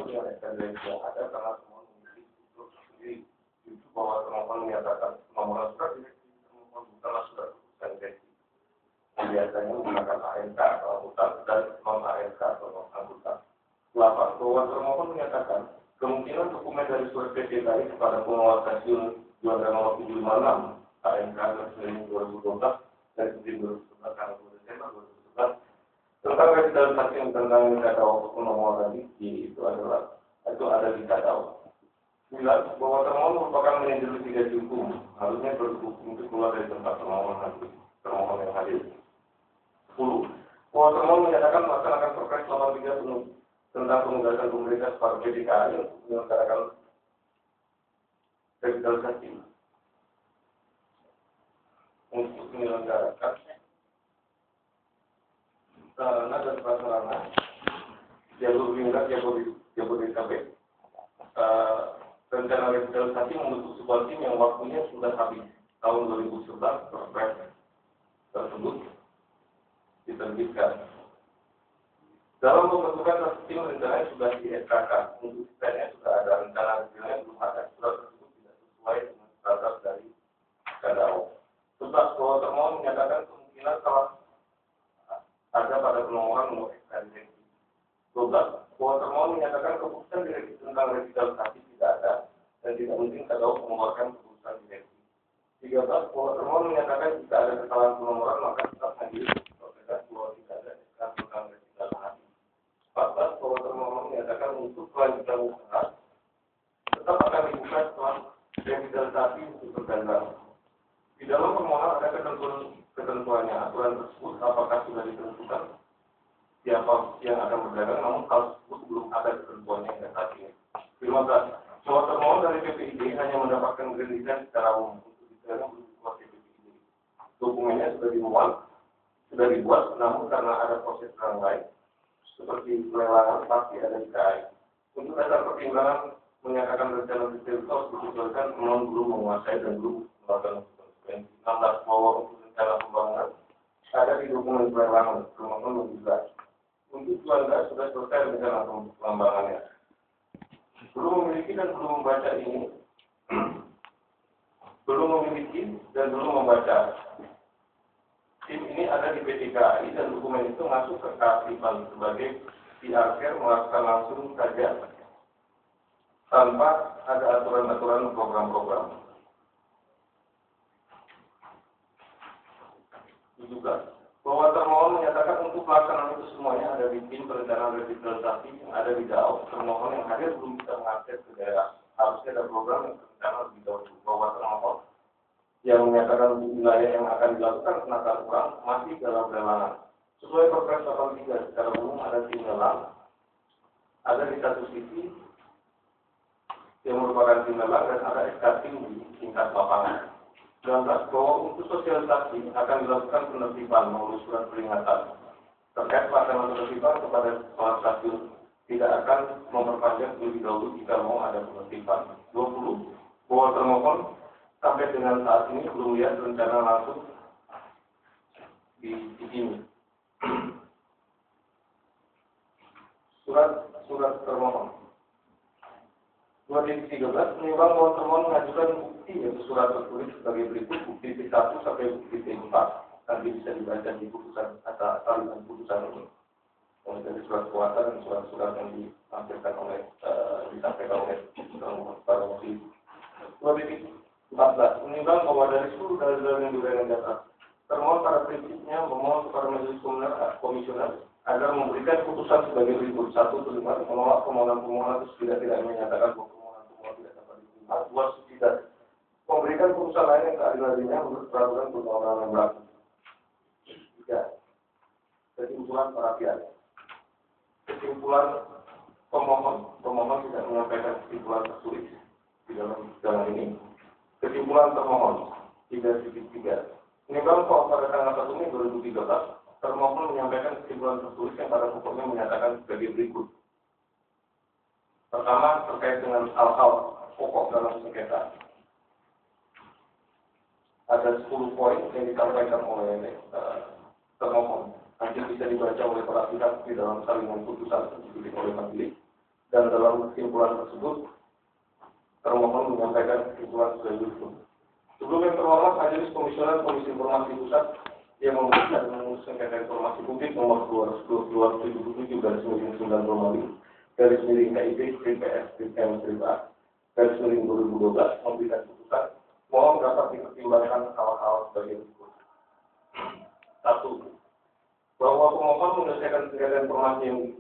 satu yang esensi yang ada karena semua memiliki struktur sendiri. Itu bahwa termohon menyatakan pemohonan surat direksi termohon bukanlah surat keputusan direksi. Biasanya menggunakan ANK atau anggota dan non ANK atau non anggota. 8. Bahwa termohon menyatakan kemungkinan dokumen dari surat PPKI kepada pengelola stasiun Juanda nomor 756 ANK garis 2012 dari 2011 tanggal 2 Desember 2011 tentang revitalisasi tentang dikatakan pemohon tadi itu ada dikatakan. 9. Bahwa termohon merupakan manajer litigasi hukum, harusnya berhukum untuk keluar dari tempat termohon yang hadir. 10. Bahwa termohon menyatakan melaksanakan Perpres 83 tentang penugasan pemerintah kepada PDKI untuk menyelenggarakan revitalisasi untuk menyelenggarakan sarana dan prasarana jalur lintas Jabodetabek. Rencana revitalisasi membentuk sebuah tim yang waktunya sudah habis tahun 2011. Perpres tersebut diterbitkan. Dalam pembentukan tim rencananya sudah di-SK-kan. Untuk desainnya sudah ada, rencana detailnya belum ada. Surat tersebut tidak sesuai dengan standar dari KDAO. 11. Bahwa termohon menyatakan kemungkinan salah ada pada penomboran nomor SK direksi. 12. Bahwa termohon menyatakan keputusan direksi tentang revitalisasi tidak ada dan tidak mungkin KDAO mengeluarkan keputusan direksi. 13. Bahwa termohon menyatakan jika ada kesalahan penomoran maka tetap hadir proses bahwa tidak ada SK tentang revitalisasi. 14. Bahwa termohon menyatakan untuk kelanjutan usaha tetap akan dibuka setelah revitalisasi untuk berjalan. Di dalam permohonan ada ketentuannya. Aturan tersebut apakah sudah ditentukan siapa yang akan berdagang, namun hal tersebut belum ada ketentuannya hingga saat ini. 15. Bahwa termohon dari PPID hanya mendapatkan gratisan secara umum untuk detailnya belum dibuat PPID. Dokumennya sudah dibuat, namun karena ada proses lain seperti pelelangan pasti ada di KAI. Untuk dasar pertimbangan menyatakan rencana detail itu harus disesuaikan memang belum menguasai dan belum melakukan konsekuensi. 16. Bahwa untuk rencana pembangunan ada di dokumen pelelangan termohon juga. Untuk Juanda sudah selesai rencana pengembangannya. Belum memiliki dan belum membaca ini, belum memiliki dan belum membaca. Tim ini ada di PTKI dan dokumen itu masuk ke keaktifan sebagai PR melakukan langsung saja tanpa ada aturan-aturan program-program. 17. Bahwa termohon menyatakan untuk pelaksanaan itu semuanya ada di tim perencanaan revitalisasi yang ada di DAO. Termohon yang hadir belum bisa mengakses ke daerah. Harusnya ada program yang berencana lebih dahulu. Bahwa termohon yang menyatakan wilayah yang akan dilakukan penataan ulang masih dalam pelelangan. Sesuai Perpres 83 secara umum ada tim lelang, ada di satu sisi yang merupakan tim lelang dan ada SK tim di tingkat lapangan. 19. Bahwa untuk sosialisasi akan dilakukan penertiban melalui surat peringatan terkait pelaksanaan penertiban kepada kepala stasiun tidak akan memperpanjang lebih dahulu jika mau ada penertiban. 20. Bahwa termohon sampai dengan saat ini belum lihat rencana langsung di sini. Surat termohon. 2013 menimbang bahwa termohon mengajukan bukti yaitu surat tertulis sebagai berikut bukti P1 sampai bukti P4 nanti bisa dibaca di putusan atau salinan putusan ini. Mulai dari surat kuasa dan surat-surat yang disampaikan oleh termohon pada waktu itu. 14. Menimbang bahwa dari seluruh dalil-dalil yang diberikan data, termohon pada prinsipnya memohon kepada majelis komisioner agar memberikan putusan sebagai berikut. 1. Menolak permohonan itu tidak menyatakan bahwa permohonan tidak dapat diterima. 2. Tidak memberikan putusan lain yang keadilannya menurut peraturan permohonan yang berlaku. 3. Kesimpulan para pihak. Kesimpulan pemohon tidak menyampaikan kesimpulan tertulis di dalam ini. Kesimpulan termohon 3.3. Menimbang bahwa pada tanggal 1 Mei 2013 termohon menyampaikan kesimpulan tertulis yang pada pokoknya menyatakan sebagai berikut. Pertama, terkait dengan hal-hal pokok dalam sengketa. Ada 10 poin yang disampaikan oleh termohon. Nanti bisa dibaca oleh para pihak di dalam salinan putusan yang diberikan oleh majelis. Dan dalam kesimpulan tersebut, termohon menyampaikan kesimpulan sebagai berikut. Sebelumnya termohon Majelis Komisioner Komisi Informasi Pusat yang memutuskan sengketa informasi publik nomor 222-2017/KIP/PPS/M/A/2012 memberikan putusan mohon dapat dipertimbangkan hal-hal sebagai berikut. 1. Bahwa pemohon menyelesaikan sengketa informasi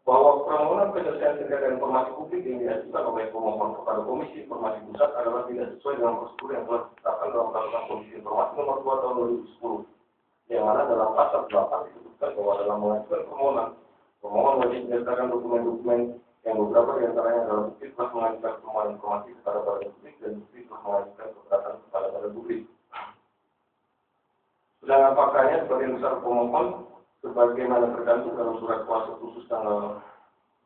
bahwa permohonan penyelesaian sengketa informasi publik yang diajukan oleh pemohon kepada Komisi Informasi Pusat adalah tidak sesuai dengan prosedur yang telah ditetapkan dalam Undang-Undang Komisi Informasi Nomor 2 Tahun 2010, yang mana dalam pasal 8 disebutkan bahwa dalam mengajukan permohonan, pemohon wajib menyertakan dokumen-dokumen yang beberapa di antaranya adalah bukti telah mengajukan permohonan informasi kepada badan publik dan bukti telah mengajukan keberatan kepada badan publik. Sedangkan faktanya sebagian besar pemohon sebagaimana tercantum dalam surat kuasa khusus tanggal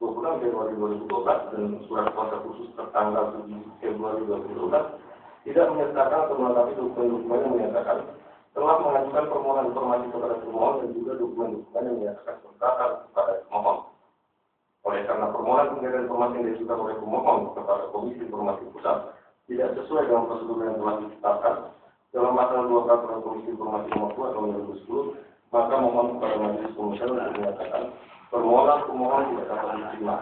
26 Februari 2012 dan surat kuasa khusus tertanggal 7 Februari 2012 tidak menyertakan atau melengkapi dokumen-dokumen yang menyatakan telah mengajukan permohonan informasi kepada pemohon dan juga dokumen-dokumen yang menyatakan keberatan kepada pemohon. Oleh karena permohonan sengketa informasi yang diajukan oleh pemohon kepada Komisi Informasi Pusat tidak sesuai dengan prosedur yang telah ditetapkan dalam pasal 2 Peraturan Komisi Informasi Nomor 2 Tahun 2010, maka mohon kepada Majelis Komisioner untuk menyatakan permohonan pemohon tidak dapat diterima.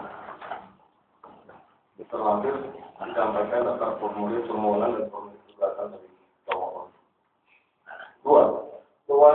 Terlanjur disampaikan daftar formulir permohonan dan formulir keberatan dari pemohon. 2. Bahwa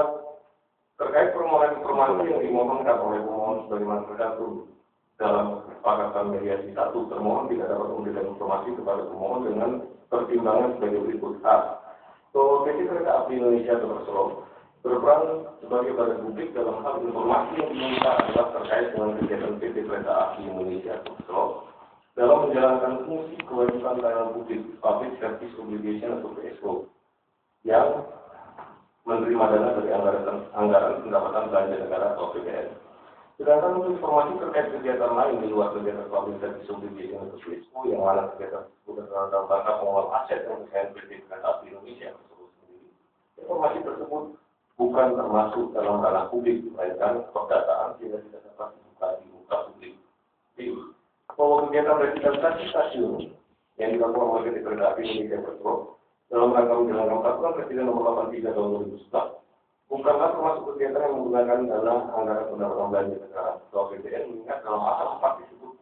terkait permohonan informasi yang dimohonkan oleh pemohon sebagaimana tercantum dalam kesepakatan mediasi 1, termohon tidak dapat memberikan informasi kepada pemohon dengan pertimbangan sebagai berikut. A. Bahwa PT Kereta Api Indonesia Solo berperan sebagai badan publik dalam hal informasi yang diminta adalah terkait dengan kegiatan PT Kereta Api Indonesia Solo dalam menjalankan fungsi kewajiban pelayanan publik Public Service Obligation atau PSO yang menerima dana dari anggaran pendapatan belanja negara atau APBN. Sedangkan untuk informasi terkait kegiatan lain di luar kegiatan Public Service Obligation atau PSO yang mana kegiatan tersebut adalah dalam rangka pengelolaan aset yang terkait PT Kereta Api Indonesia sendiri, informasi tersebut bukan termasuk dalam ranah publik, melainkan perdataan sehingga tidak dapat dibuka di muka publik. Bahwa kegiatan revitalisasi stasiun yang dilakukan oleh PT Kereta Api Indonesia Solo dalam rangka menjalankan Peraturan Presiden Nomor 83 Tahun 2011 bukanlah termasuk kegiatan yang menggunakan dana anggaran pendapatan belanja negara atau APBN, mengingat dalam pasal 4 disebut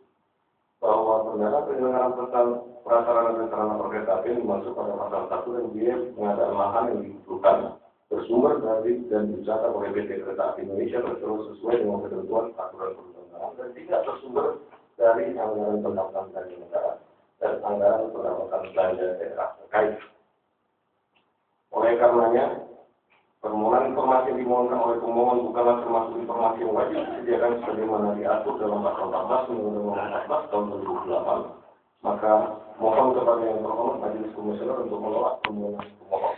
bahwa pendanaan penyelenggaraan prasarana dan sarana kereta api dimaksud pada pasal 1 dan biaya pengadaan lahan yang dibutuhkan bersumber dari dan diusahakan oleh PT Kereta Api Indonesia sesuai dengan ketentuan peraturan perundang-undangan dan tidak bersumber dari anggaran pendapatan belanja negara dan anggaran pendapatan belanja daerah terkait. Oleh karenanya, permohonan informasi yang dimohonkan oleh pemohon bukanlah termasuk informasi yang wajib disediakan sebagaimana diatur dalam pasal 14 Undang-Undang Nomor 14 Tahun 2008. Maka mohon kepada yang terhormat Majelis Komisioner untuk menolak permohonan pemohon.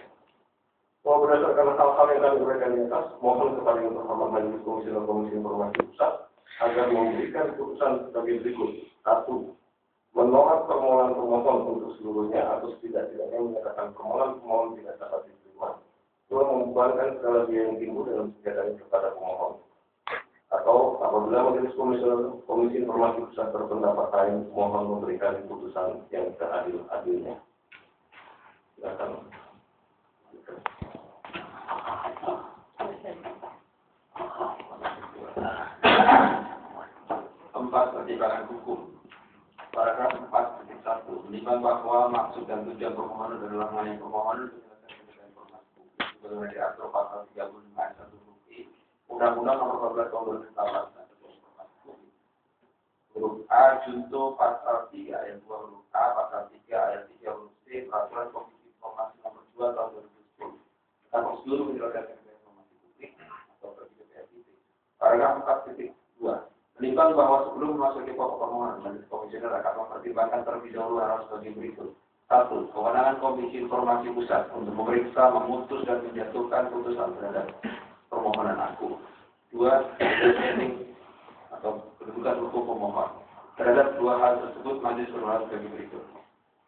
Bahwa berdasarkan hal-hal yang kami uraikan di atas, mohon kepada yang terhormat Majelis Komisioner Komisi Informasi Pusat agar memberikan keputusan sebagai berikut. 1. Menolak permohonan pemohon untuk seluruhnya atau setidak-tidaknya menyatakan permohonan pemohon tidak dapat diterima. 2. Membebankan segala biaya yang timbul dalam kegiatan kepada pemohon. Atau apabila Majelis Komisioner Komisi Informasi Pusat berpendapat lain, mohon memberikan keputusan yang seadil-adilnya. Silakan. 4. Pertimbangan hukum. Paragraf 4.1 menimbang bahwa maksud dan tujuan permohonan adalah melayani permohonan menyelesaikan informasi publik sebagaimana diatur pasal 35 ayat 1 huruf I Undang-Undang Nomor 14 Tahun 2014 tentang informasi publik. Huruf A junto pasal 3 ayat 2 huruf A, pasal 3 ayat 3 huruf C Peraturan Komisi Informasi Nomor 2 Tahun 2010 tentang prosedur penyelesaian informasi publik atau PPS. Paragraf 4.2 menimbang bahwa sebelum memasuki pokok permohonan, Majelis Komisioner akan mempertimbangkan terlebih dahulu hal sebagai berikut. 1. Kewenangan Komisi Informasi Pusat untuk memeriksa, memutus, dan menjatuhkan putusan terhadap permohonan aku. 2. Standing atau kedudukan hukum pemohon. Terhadap dua hal tersebut, Majelis berwenang sebagai berikut.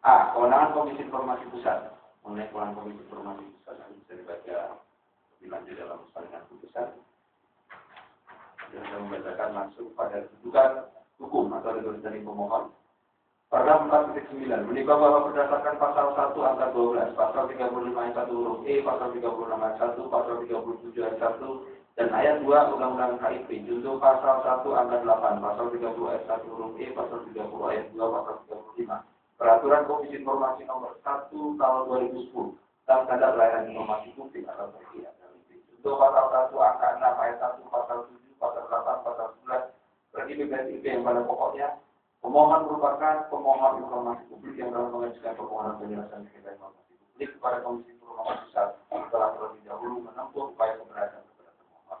A. Kewenangan Komisi Informasi Pusat. Mengenai kewenangan Komisi Informasi Pusat yang bisa dibaca lebih lanjut dalam salinan putusan. Yang membacakan masuk pada kedudukan hukum atau tertulis dari pemohon. Paragraf 4.9 menimbang bahwa berdasarkan pasal 1 angka 12, pasal 35 ayat 1 huruf E, pasal 36 ayat 1, pasal 37 ayat 1, dan ayat 2 Undang-Undang KIP, junto pasal 1 angka 8, pasal 30 ayat 1 huruf E, pasal 30 ayat 2, pasal 35. Peraturan Komisi Informasi Nomor 1 Tahun 2010 tentang Standar Layanan Informasi Publik atau PIA. Junto pasal 1 angka 6 ayat 1, pasal 7, pasal 8, pasal 11, PIP yang pada pokoknya pemohon merupakan pemohon informasi publik yang telah mengajukan permohonan penjelasan sengketa informasi publik kepada Komisi Informasi Pusat setelah terlebih dahulu menempuh upaya keberatan kepada pemohon.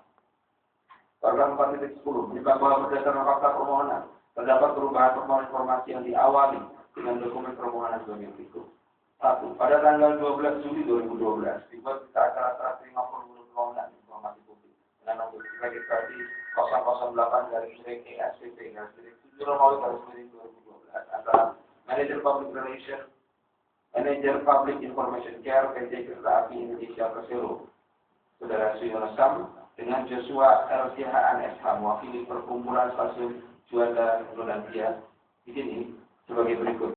Paragraf 4.10 menimbang bahwa berdasarkan fakta permohonan terdapat perubahan permohonan informasi yang diawali dengan dokumen permohonan sebagai berikut. 1. Pada tanggal 12 Juli 2012 dibuat berita acara 150 permohonan informasi publik dengan nomor registrasi 008-ESPP-7 Romawi /2012 antara Manager Public Relations, Manager Public Information Care PT Kereta Api Indonesia Persero, Saudara Suyono Sam, dengan Joshua LCH ANSH mewakili perkumpulan stasiun Juanda Indonesia di sini sebagai berikut.